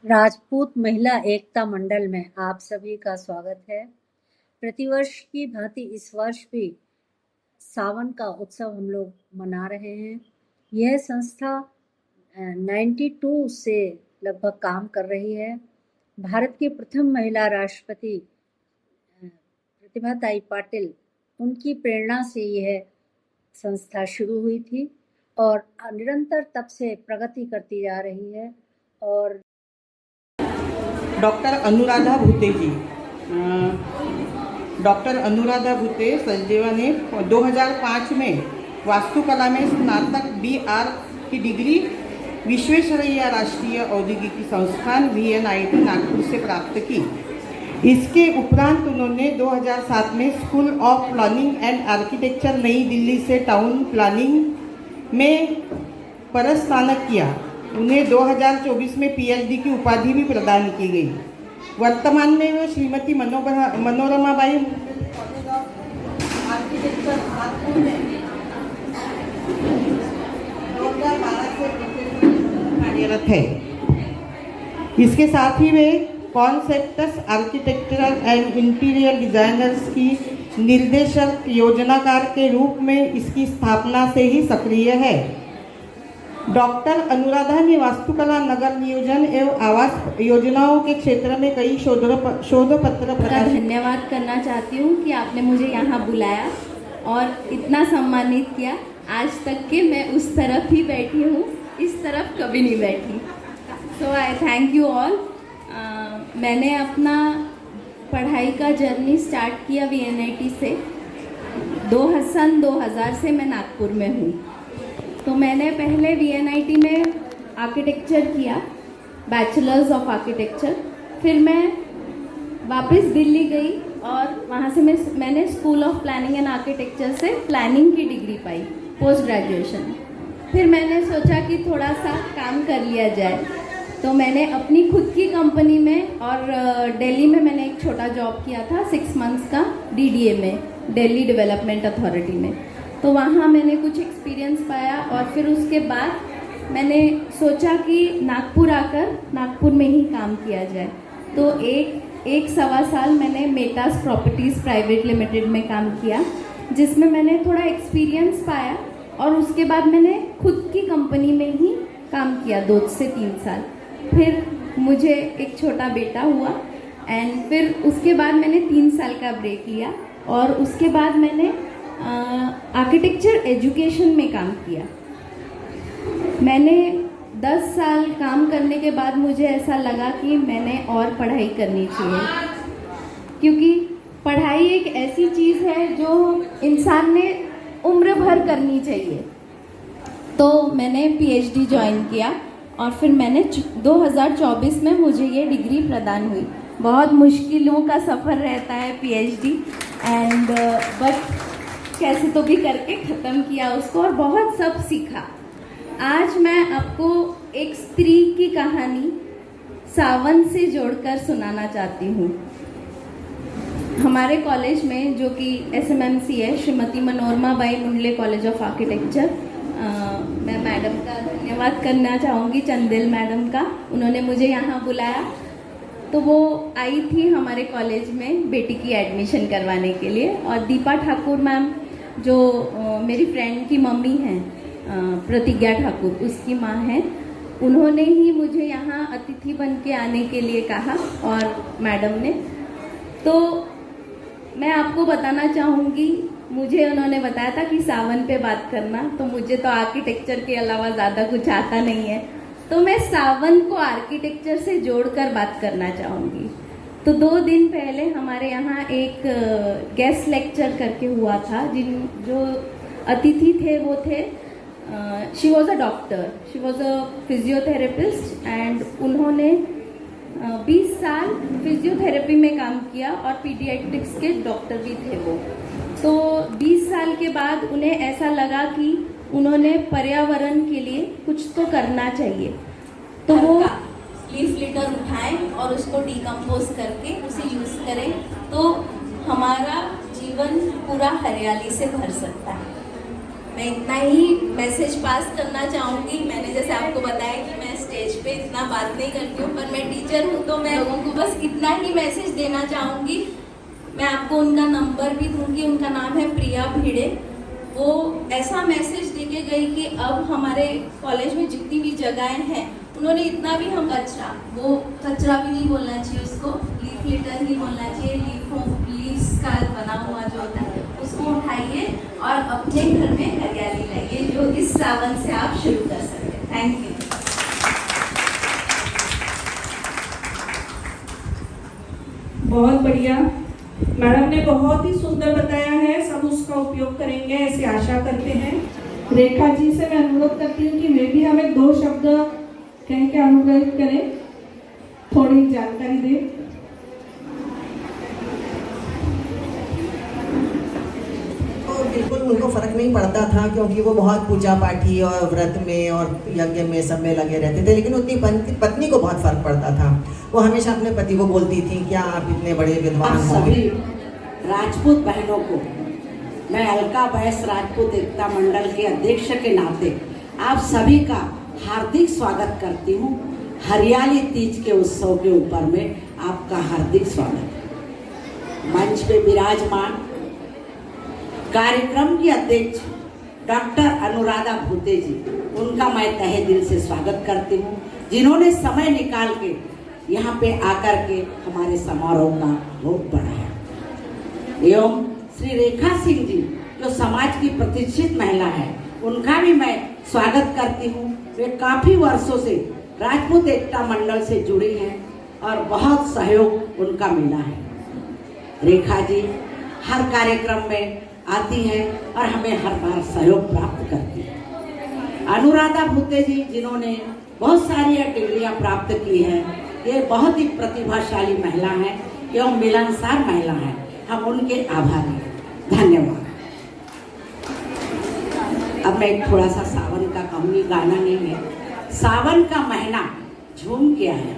राजपूत महिला एकता मंडल में आप सभी का स्वागत है। प्रतिवर्ष की भांति इस वर्ष भी सावन का उत्सव हम लोग मना रहे हैं। यह संस्था 92 से लगभग काम कर रही है। भारत की प्रथम महिला राष्ट्रपति प्रतिभाताई पाटिल, उनकी प्रेरणा से यह संस्था शुरू हुई थी और निरंतर तब से प्रगति करती जा रही है। और डॉक्टर अनुराधा भूते जी, डॉक्टर अनुराधा भूते संजीवा ने 2005 में वास्तुकला में स्नातक BR की डिग्री विश्वेश्वरैया राष्ट्रीय औद्योगिकी संस्थान VNIT नागपुर से प्राप्त की। इसके उपरांत उन्होंने 2007 में school of planning and architecture नई दिल्ली से टाउन प्लानिंग में परस्नातक किया। उन्हें 2024 में PhD की उपाधि भी प्रदान की गई। वर्तमान में वे श्रीमती मनोरमाबाई आर्किटेक्चर नागपुर में 2012 से कार्यरत है। इसके साथ ही वे कॉन्सेप्टस आर्किटेक्चरल एंड इंटीरियर डिजाइनर्स की निर्देशक योजनाकार के रूप में इसकी स्थापना से ही सक्रिय है। डॉक्टर अनुराधा ने वास्तुकला, नगर नियोजन एवं आवास योजनाओं के क्षेत्र में कई शोध पत्र प्रकाशित। धन्यवाद करना चाहती हूँ कि आपने मुझे यहाँ बुलाया और इतना सम्मानित किया। आज तक के मैं उस तरफ ही बैठी हूँ, इस तरफ कभी नहीं बैठी। सो आई थैंक यू ऑल। मैंने अपना पढ़ाई का जर्नी स्टार्ट किया VNIT से। 2000 से मैं नागपुर में हूँ। तो मैंने पहले VNIT में आर्किटेक्चर किया, बैचलर्स ऑफ आर्किटेक्चर। फिर मैं वापस दिल्ली गई और वहाँ से मैंने school of planning and architecture से प्लानिंग की डिग्री पाई, पोस्ट ग्रेजुएशन। फिर मैंने सोचा कि थोड़ा सा काम कर लिया जाए, तो मैंने अपनी खुद की कंपनी में और दिल्ली में मैंने एक छोटा जॉब किया था 6 मंथ्स का DDA में, दिल्ली डेवलपमेंट अथॉरिटी में। तो वहाँ मैंने कुछ एक्सपीरियंस पाया और फिर उसके बाद मैंने सोचा कि नागपुर आकर नागपुर में ही काम किया जाए। तो एक सवा साल मैंने मेटास प्रॉपर्टीज़ प्राइवेट लिमिटेड में काम किया, जिसमें मैंने थोड़ा एक्सपीरियंस पाया और उसके बाद मैंने खुद की कंपनी में ही काम किया 2 से 3 साल। फिर मुझे एक छोटा बेटा हुआ एंड फिर उसके बाद मैंने 3 साल का ब्रेक लिया और उसके बाद मैंने आर्किटेक्चर एजुकेशन में काम किया। मैंने 10 साल काम करने के बाद मुझे ऐसा लगा कि मैंने और पढ़ाई करनी चाहिए, क्योंकि पढ़ाई एक ऐसी चीज़ है जो इंसान ने उम्र भर करनी चाहिए। तो मैंने PhD ज्वाइन किया और फिर मैंने 2024 में मुझे ये डिग्री प्रदान हुई। बहुत मुश्किलों का सफ़र रहता है PhD एंड बट कैसे तो भी करके ख़त्म किया उसको और बहुत सब सीखा। आज मैं आपको एक स्त्री की कहानी सावन से जोड़कर सुनाना चाहती हूँ। हमारे कॉलेज में, जो कि SMMC है, श्रीमती मनोरमाबाई मुंडले कॉलेज ऑफ आर्किटेक्चर, मैं मैडम का धन्यवाद करना चाहूँगी, चंदेल मैडम का। उन्होंने मुझे यहाँ बुलाया तो वो आई थी हमारे कॉलेज में बेटी की एडमिशन करवाने के लिए। और दीपा ठाकुर मैम, जो मेरी फ्रेंड की मम्मी हैं, प्रतिज्ञा ठाकुर, उसकी माँ हैं, उन्होंने ही मुझे यहाँ अतिथि बन के आने के लिए कहा और मैडम ने। तो मैं आपको बताना चाहूँगी, मुझे उन्होंने बताया था कि सावन पे बात करना, तो मुझे तो आर्किटेक्चर के अलावा ज़्यादा कुछ आता नहीं है, तो मैं सावन को आर्किटेक्चर से जोड़कर बात करना चाहूँगी। तो 2 दिन पहले हमारे यहाँ एक गेस्ट लेक्चर करके हुआ था। जो अतिथि थे वो थे, she was a doctor, she was a physiotherapist and उन्होंने 20 साल फिजियोथेरेपी में काम किया और पीडियाट्रिक्स के डॉक्टर भी थे वो। तो 20 साल के बाद उन्हें ऐसा लगा कि उन्होंने पर्यावरण के लिए कुछ तो करना चाहिए, तो वो लीफ लिटर उठाएं और उसको डिकम्पोज करके उसे यूज़ करें, तो हमारा जीवन पूरा हरियाली से भर सकता है। मैं इतना ही मैसेज पास करना चाहूँगी। मैंने जैसे आपको बताया कि मैं स्टेज पे इतना इतना बात नहीं करती हूँ, पर मैं टीचर हूँ तो मैं लोगों को बस इतना ही मैसेज देना चाहूँगी। मैं आपको उनका नंबर भी दूंगी, उनका नाम है प्रिया भिड़े। वो ऐसा मैसेज देके गई कि अब हमारे कॉलेज में जितनी भी जगहें हैं, उन्होंने इतना भी हम कचरा, वो कचरा भी नहीं बोलना चाहिए उसको, लीफ लिटर ही बोलना चाहिए, लीव्स का बना हुआ जो होता है उसको उठाइए और अपने घर में हरियाली लाइए, जो इस सावन से आप शुरू कर सकते हैं। Thank you. बहुत बढ़िया, मैडम ने बहुत ही सुंदर बताया है, सब उसका उपयोग करेंगे ऐसी आशा करते हैं। रेखा जी से मैं अनुरोध करती हूँ कि वे भी हमें 2 शब्द कह के अनुरोध करें, थोड़ी जानकारी दें। तो बिल्कुल उनको फर्क नहीं पड़ता था, क्योंकि वो बहुत पूजा पाठी और व्रत में और यज्ञ में सब में लगे रहते थे, लेकिन उनकी पत्नी को बहुत फर्क पड़ता था। वो हमेशा अपने पति को बोलती थी क्या आप इतने बड़े विद्वान हो। सभी राजपूत बहनों को मैं अलका बैस राजपूत एकता मंडल के अध्यक्ष के नाते आप सभी का हार्दिक स्वागत करती हूँ। हरियाली तीज के उत्सव के ऊपर में आपका हार्दिक स्वागत। मंच पे विराजमान कार्यक्रम की अध्यक्ष डॉक्टर अनुराधा भूते जी, उनका मैं तहे दिल से स्वागत करती हूँ, जिन्होंने समय निकाल के यहाँ पे आकर के हमारे समारोह का रूप बढ़ाया। एवं श्री रेखा सिंह जी, जो समाज की प्रतिष्ठित महिला है, उनका भी मैं स्वागत करती हूँ। वे काफ़ी वर्षों से राजपूत एकता मंडल से जुड़ी हैं और बहुत सहयोग उनका मिला है। रेखा जी हर कार्यक्रम में आती हैं और हमें हर बार सहयोग प्राप्त करती है। अनुराधा भूते जी, जिन्होंने बहुत सारी डिग्रियां प्राप्त की हैं, ये बहुत ही प्रतिभाशाली महिला हैं एवं मिलनसार महिला हैं। हम उनके आभारी हैं। धन्यवाद। अब मैं थोड़ा सा सावन का कहूँगी, गाना नहीं है। सावन का महीना झूम के आया,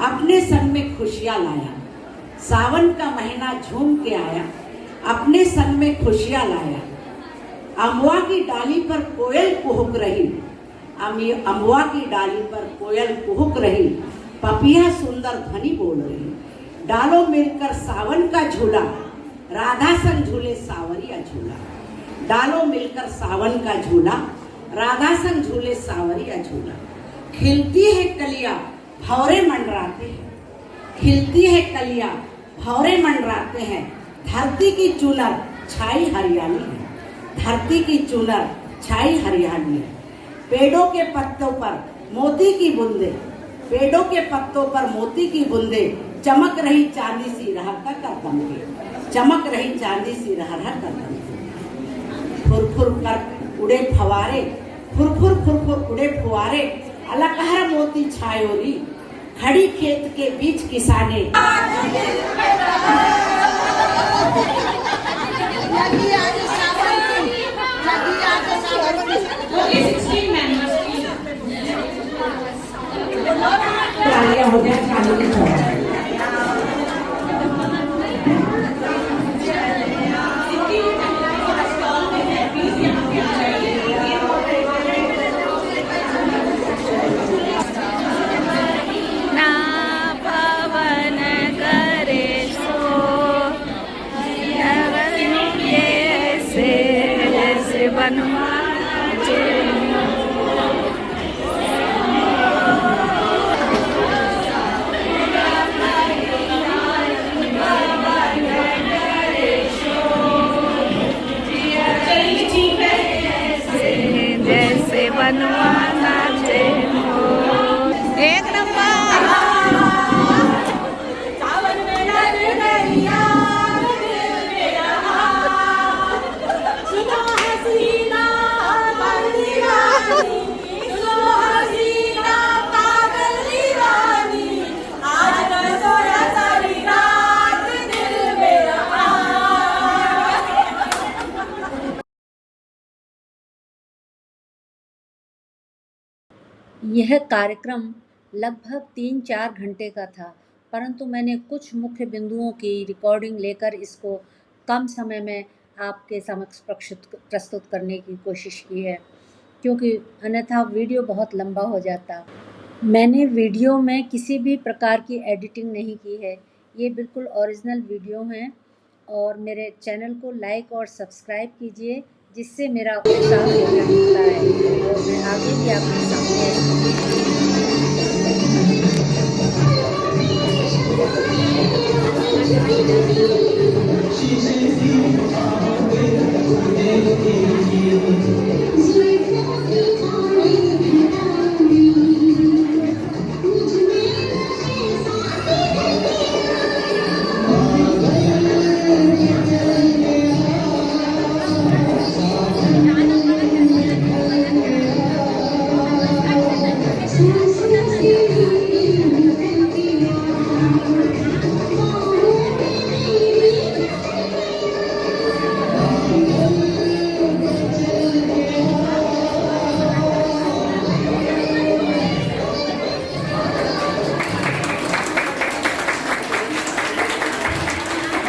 अपने संग में खुशियाँ लाया। सावन का महीना झूम के आया, अपने संग में खुशियाँ लाया। अमवा की डाली पर कोयल कुहुक रही, अमवा की डाली पर कोयल कुहुक रही, पपिया सुंदर ध्वनि बोल रही। डालो मिलकर सावन का झूला, राधा संग झूले सावरिया झूला। डालो मिलकर सावन का झूला, राधा संग झूले सावरिया झूला। खिलती है कलियां भौरे मंडराते हैं, खिलती है कलियां भौरे मंडराते हैं। धरती की चुनर छाई हरियाली है, धरती की चुनर छाई हरियाली है। पेड़ों के पत्तों पर मोती की बूंदे, पेड़ों के पत्तों पर मोती की बूंदे, चमक रही चांदी सी रहर कर दमके, चमक रही चांदी सी रहर कर दमके। फुरफुर कर उड़े फवारे, फुरफुर फुरफुर उड़े फुवारे, अलकहर मोती छायोरी, खड़ी खेत के बीच किसाने। हो गया चालू की तरह। एक नंबर। सावन में लग गैया सुनो हसीना बंदीवानी, सुनो हसीना पागल दीवानी, आज न सोया सारी रात दिल मेरा। यह कार्यक्रम लगभग 3-4 घंटे का था, परंतु मैंने कुछ मुख्य बिंदुओं की रिकॉर्डिंग लेकर इसको कम समय में आपके समक्ष प्रस्तुत करने की कोशिश की है, क्योंकि अन्यथा वीडियो बहुत लंबा हो जाता। मैंने वीडियो में किसी भी प्रकार की एडिटिंग नहीं की है। ये बिल्कुल ओरिजिनल वीडियो हैं और मेरे चैनल को लाइक और सब्सक्राइब कीजिए, जिससे मेरा उत्साह बढ़ता है और मैं आगे भी आपके सामने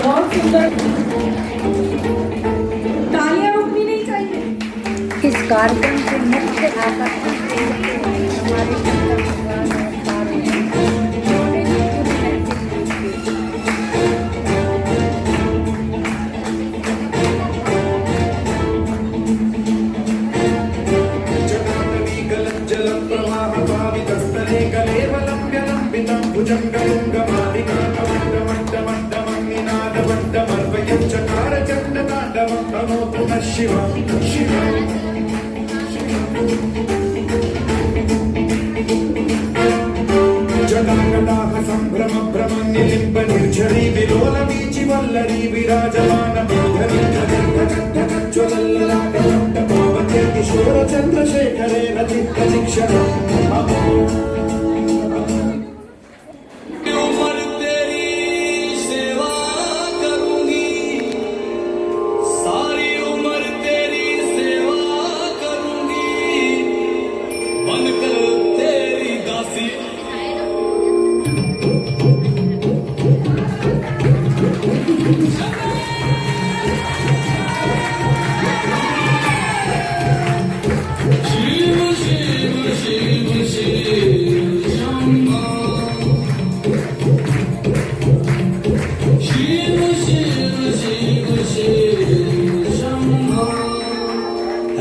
बहुत सुंदर। तालियां रुकनी नहीं चाहिए। इस कार्यक्रम से मुख्य आकर्षण हमारे शंकर भगवान और पार्वती उन्होंने पूरी महफिल जलं प्रवाह पावितस्तरे कलेवलम्ब्य लम्बितं भुजङ्गलिङ्गमालिकाकवड्डमड्डमड्डमन्निनादवड्डमर्वयं चकार चण्डताण्डवं तनोतु नः शिवम् जटाकटाह सम्भ्रम भ्रमन्निलिम्ब निर्झरी विलोलवीचि वल्लरी विराजमान ज्वलल्ललाटपट्टपावते किशोर चन्द्रशेखरे रचित्तनिक्षरम् उम्र तेरी सेवा करूंगी, सारी उम्र तेरी सेवा करूंगी, बनकर तेरी दासी। शिव शिव शिव शिव शंभो, शिव शिव शिव शिव शंभो,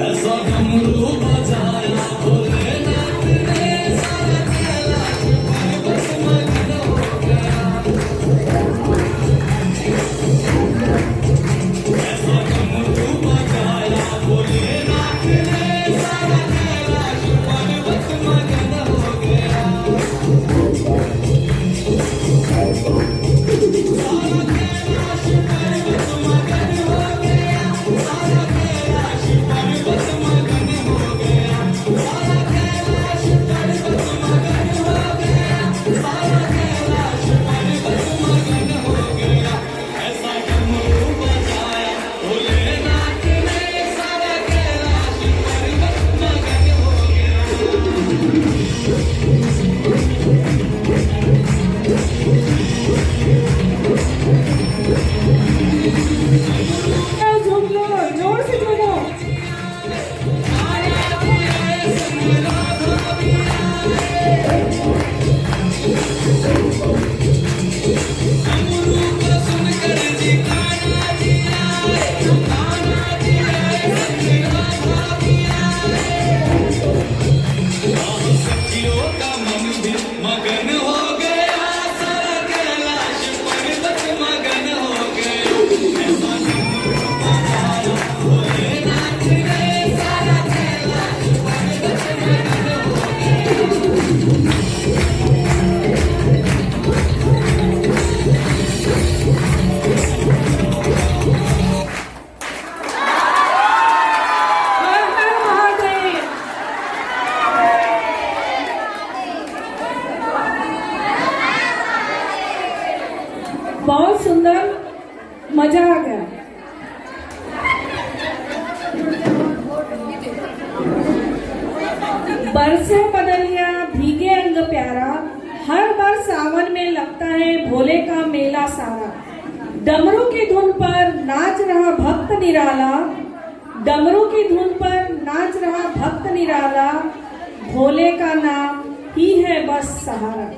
ऐसा डमरू बजाया भोलेनाथ ने सारा कैलाश पर्वत मग्न हो गया। ऐसा डमरू बजाया भोलेनाथ ने सारा कैलाश पर्वत मग्न हो गया। झूम लो, जोर से झूमो। मगन हो गया, सारा कैलाश पर्वत मगन हो गया। भोलेनाथ ने सारा कैलाश पर्वत मगन हो गया। हर हर महादेव। बहुत सुंदर, मजा आ गया। बरसों बदलिया भीगे अंग प्यारा, हर बार सावन में लगता है भोले का मेला सारा। डमरू की धुन पर नाच रहा भक्त निराला, डमरू की धुन पर नाच रहा भक्त निराला। भोले का नाम ही है बस सहारा।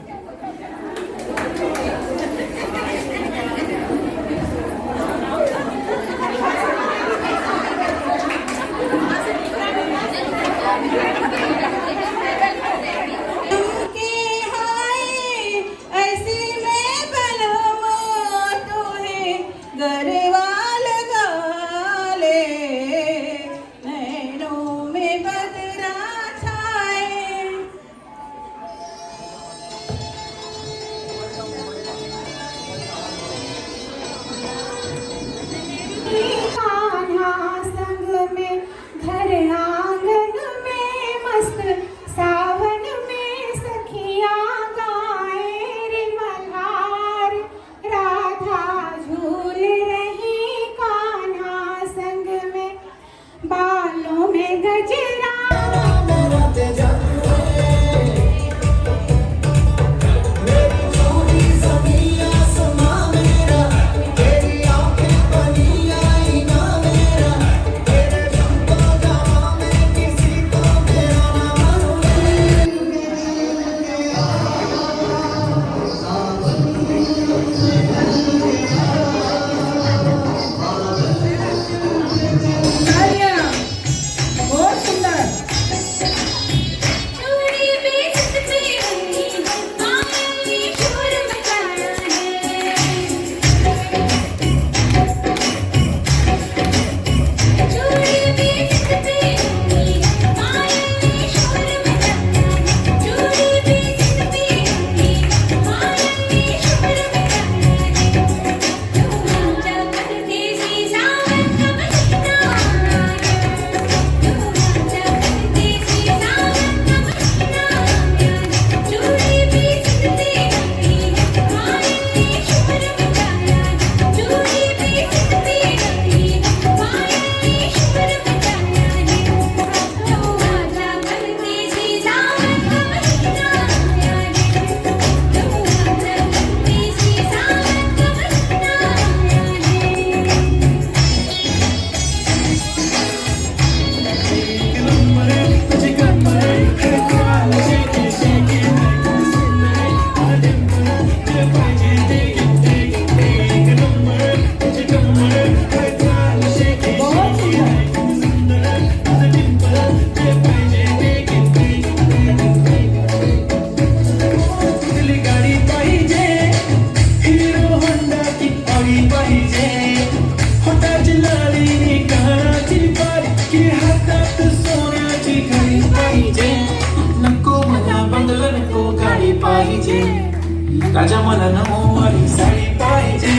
राजा मला नऊवारी साडी पाहिजे,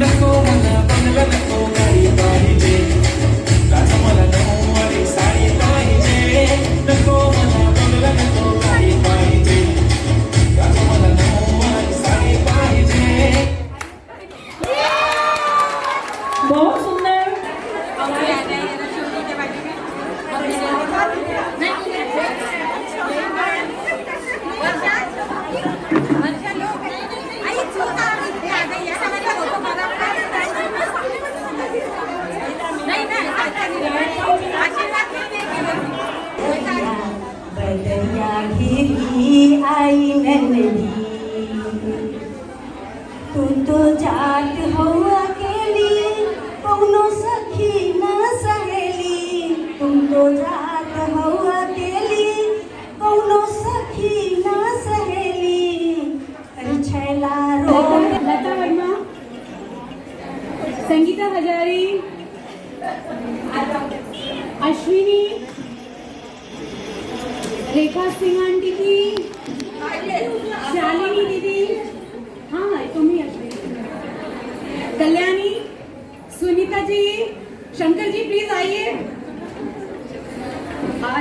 नको मला बंगला, नको गाडी पाहिजे. राजा मला नऊवारी साडी पाहिजे, नको मला बंगला, नको गाडी पाहिजे. राजा मला नऊवारी साडी पाहिजे. बहुत सुंदर। बदरिया घिरी आई नंदी, तू तो जात हो अकेली, कौनो सखी न सहेली. तुम तो जात हो अकेली, कौनो सखी न सहेली. अरे छैला रो लता वर्मा, संगीता हजारी, अश्विनी, रेखा सिंह आंटी की, शालिनी दीदी, हाँ तुम्ही अश्विनी, कल्याणी, सुनीता जी, शंकर जी प्लीज आइए,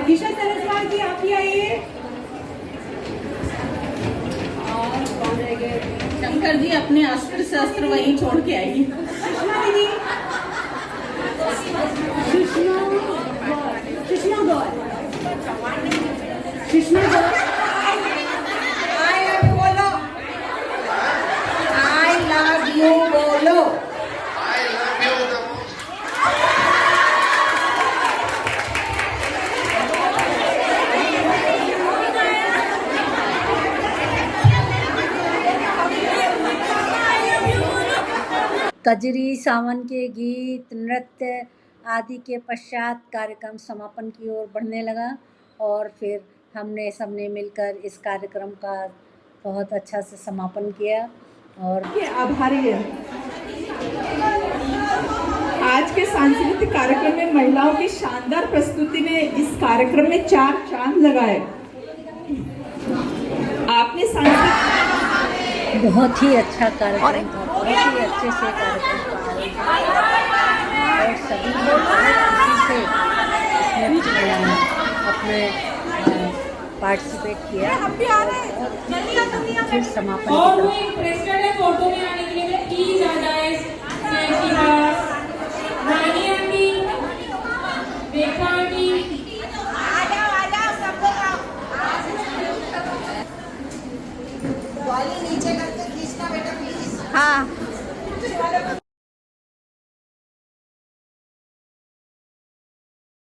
दिशा सरस्वाल जी आप ही आइए, और कौन रह गए? शंकर जी अपने अस्त्र शस्त्र वहीं छोड़ के आइए. सुषमा दीदी, सुषमा गौर, सुषमा गौर, बोलो, आई लव यू बोलो. कजरी, सावन के गीत, नृत्य आदि के पश्चात कार्यक्रम समापन की ओर बढ़ने लगा और फिर हमने सबने मिलकर इस कार्यक्रम का बहुत अच्छा से समापन किया। और के आभारी है। आज के सांस्कृतिक कार्यक्रम में महिलाओं की शानदार प्रस्तुति ने इस कार्यक्रम में 4 चांद लगाए। आपने सांस्कृतिक बहुत ही अच्छा कार्यक्रम था, बहुत ही अच्छे से कार्यक्रम का आयोजन किया और सभी लोग बहुत खुशी से इसमें अपने पार्टिसिपेट किया और फिर समापन और की वो इंटरेस्टेड है फोटो में आने के लिए, मैं प्लीज आ जाए स्टेज के पास। रानी आंटी, रेखा आंटी, आ जाओ सब लोग आओ। नीचे करके खींचना बेटा प्लीज। हाँ।